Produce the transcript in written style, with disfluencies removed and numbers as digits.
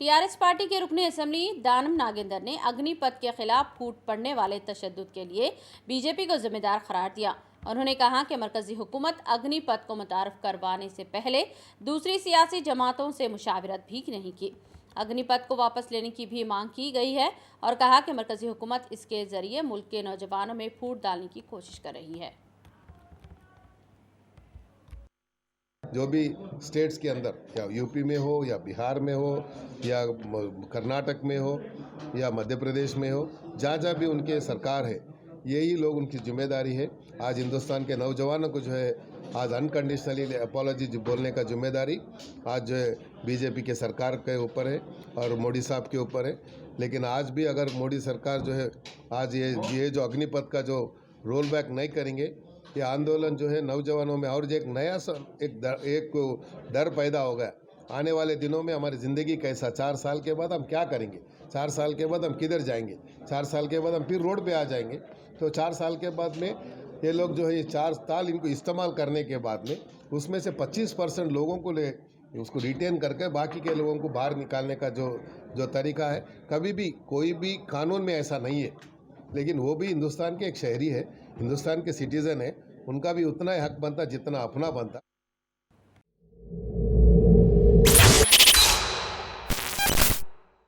TRS party के रुकने assembly दानम नागेंद्र ने अग्निपथ के खिलाफ फूट पड़ने वाले तशद्दुद के लिए बीजेपी को जिम्मेदार करार दिया। उन्होंने कहा कि मरकजी हुकूमत अग्निपथ को मुतारफ करवाने से पहले दूसरी सियासी जमातों से मुशावरत भी नहीं की। अग्निपथ को वापस लेने की भी मांग की गई है और कहा कि मरकजी हुकूमत इसके जरिए मुल्क के नौजवानों में फूट डालने की कोशिश कर रही है। जो भी स्टेट्स के अंदर, या यूपी में हो या बिहार में हो या कर्नाटक में हो या मध्य प्रदेश में हो, जहाँ जहाँ भी उनके सरकार है, यही लोग उनकी जिम्मेदारी है। आज हिंदुस्तान के नौजवानों को जो है आज अनकंडीशनली अपॉलॉजी बोलने का जिम्मेदारी आज जो है बीजेपी के सरकार के ऊपर है और मोदी साहब के ऊपर है। लेकिन आज भी अगर मोदी सरकार जो है आज ये जो अग्निपथ का जो रोल बैक नहीं करेंगे, ये आंदोलन जो है नौजवानों में और एक नया एक डर पैदा हो गया। आने वाले दिनों में हमारी ज़िंदगी कैसा, 4 साल के बाद हम क्या करेंगे, 4 साल के बाद हम किधर जाएंगे, 4 साल के बाद हम फिर रोड पे आ जाएंगे। तो 4 साल के बाद में ये लोग जो है ये 4 साल इनको इस्तेमाल करने के बाद में उसमें से 25% लोगों को उसको रिटेन करके बाकी के लोगों को बाहर निकालने का जो तरीका है, कभी भी कोई भी कानून में ऐसा नहीं है। लेकिन वो भी हिंदुस्तान के एक शहरी है, हिंदुस्तान के सिटीज़न है, उनका भी उतना ही हक बनता जितना अपना बनता।